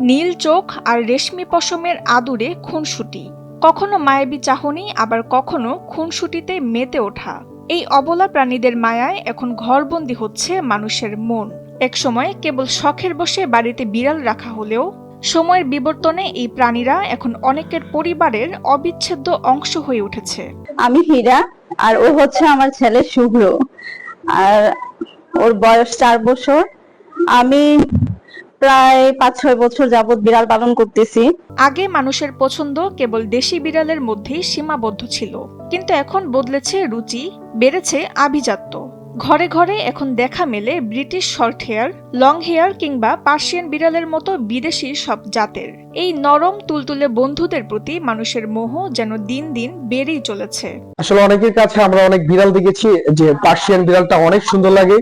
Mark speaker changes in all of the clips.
Speaker 1: নীল চোখ আর রেশমি পশমের আদুরে খুনসুটি, কখনো মায়াবী চাহনি, আবার কখনো খুনসুটিতে মেতে ওঠা। এই অবলা প্রাণীদের মায়ায় এখন ঘরবন্দি হচ্ছে মানুষের মন। একসময় কেবল শখের বসে বাড়িতে বিড়াল রাখা হলেও সময়ের বিবর্তনে এই প্রাণীরা এখন অনেকের পরিবারের অবিচ্ছেদ্য অংশ হয়ে উঠেছে।
Speaker 2: আমি হীরা, আর ও হচ্ছে আমার ছেলে শুভ্র, আর ওর বয়স 4 বছর। আমি প্রায় 5-6 বছর যাবত বিড়াল পালন করতেছি।
Speaker 1: আগে মানুষের পছন্দ কেবল দেশি বিড়ালের মধ্যেই সীমাবদ্ধ ছিল, কিন্তু এখন বদলেছে রুচি, বেড়েছে আভিজাত্য। ঘরে ঘরে এখন দেখা মেলে British short hair, long hair কিংবা পার্সিয়ান বিড়ালের মতো বিদেশি সব জাতের। এই নরম তুলতুলে বন্ধুদের প্রতি মানুষের মোহ যেন দিন দিন বেড়েই চলেছে।
Speaker 3: আসলে অনেকের কাছে আমরা অনেক বিড়াল দেখেছি, যে পার্সিয়ান বিড়ালটা অনেক সুন্দর লাগে।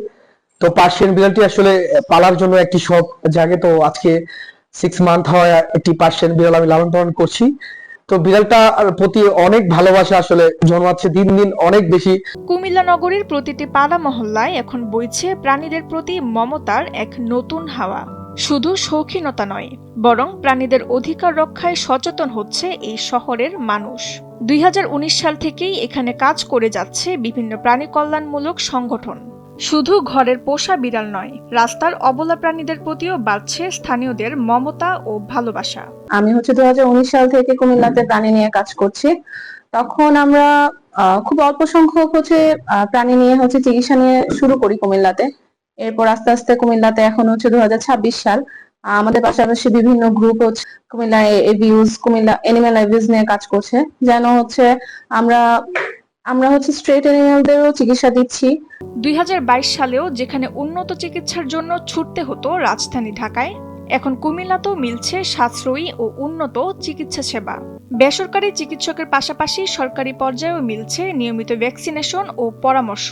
Speaker 3: তো পার্সিয়ান বিড়ালটি আসলে পালার জন্য একটি শখ জাগে। তো আজকে 6 মান্থ হয় একটি পার্সিয়ান বিড়াল আমি লালন পালন করছি। তো বিড়ালটার প্রতি অনেক ভালোবাসা আসলে জন্মাচ্ছে দিন দিন অনেক বেশি।
Speaker 1: কুমিল্লা নগরীর প্রতিটি পাড়া মহল্লায় এখন বইছে প্রাণীদের প্রতি মমতার এক নতুন হাওয়া। শুধু শৌখিনতা নয়, বরং প্রাণীদের অধিকার রক্ষায় সচেতন হচ্ছে এই শহরের মানুষ। 2019 সাল থেকেই এখানে কাজ করে যাচ্ছে বিভিন্ন প্রাণী কল্যাণমূলক সংগঠন। শুধু ঘরের পোষা বিড়াল নয়, রাস্তার অবলা প্রাণীদের প্রতিও বাড়ছে স্থানীয়দের মমতা ও ভালোবাসা।
Speaker 2: আমি হচ্ছে 2019 সাল থেকে কুমিল্লাতে প্রাণী নিয়ে কাজ করছি। তখন আমরা খুব অল্প সংখ্যক হচ্ছে প্রাণী নিয়ে হচ্ছে চিকিৎসা নিয়ে শুরু করি কুমিল্লাতে। এরপর আস্তে আস্তে কুমিল্লাতে এখন হচ্ছে 2026 সাল আমাদের পাশাপাশি বিভিন্ন গ্রুপ হচ্ছে Comilla abuse, Comilla animal abuse নিয়ে কাজ করছে, যেন হচ্ছে আমরা আমরা হচ্ছে স্ট্রেট অ্যানিমালদেরও চিকিৎসা দিচ্ছি।
Speaker 1: 2022 সালেও যেখানে উন্নত চিকিৎসার জন্য ছুটতে হতো রাজধানী ঢাকায়, এখন কুমিল্লাতেও মিলছে সাশ্রয়ী ও উন্নত চিকিৎসা সেবা। বেসরকারি চিকিৎসকের পাশাপাশি সরকারি পর্যায়েও মিলছে নিয়মিত ভ্যাকসিনেশন ও পরামর্শ।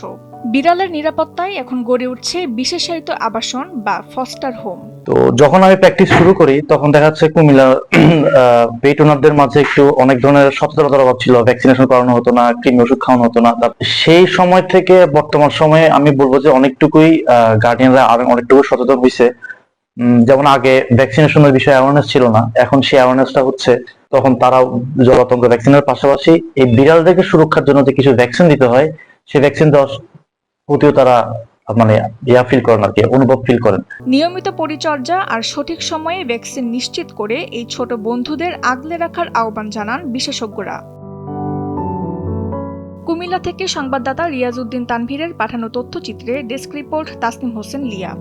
Speaker 1: বিড়ালের নিরাপত্তায় এখন গড়ে উঠছে বিশেষায়িত আবাসন বা ফস্টার হোম।
Speaker 4: তো যখন আমি প্র্যাকটিস শুরু করি তখন দেখা যাচ্ছে কুমিল্লা পেট ওনারদের মাঝে একটু অনেক ধরনের সচেতনতার অভাব ছিল, ভ্যাকসিনেশন করানো হতো না, কৃমি ওষুধ খাওয়ানো হতো না। সেই সময় থেকে বর্তমান সময়ে আমি বলবো যে অনেকটুকুই গার্ডিয়ানরা অনেকটুকু সচেতন হয়েছে। যেমন আগে ভ্যাকসিনেশনের বিষয়ে অ্যাওয়ারনেস ছিল না, এখন সেই অ্যাওয়ারনেসটা হচ্ছে। তখন তারা জলাতঙ্ক ভ্যাকসিনের পাশাপাশি এই বিড়ালদেরকে সুরক্ষার জন্য যে কিছু ভ্যাকসিন দিতে হয়, সেই ভ্যাকসিন দেওয়ার প্রতিও তারা মানে ফিল করেন আর কি, অনুভব ফিল করেন।
Speaker 1: নিয়মিত পরিচর্যা আর সঠিক সময়ে ভ্যাকসিন নিশ্চিত করে এই ছোট বন্ধুদের আগলে রাখার আহ্বান জানান বিশেষজ্ঞরা। কুমিল্লা থেকে সংবাদদাতা রিয়াজউদ্দিন তানভীরের পাঠানো তথ্যচিত্রে ডেস্ক রিপোর্ট তাসনিম হোসেন লিয়া।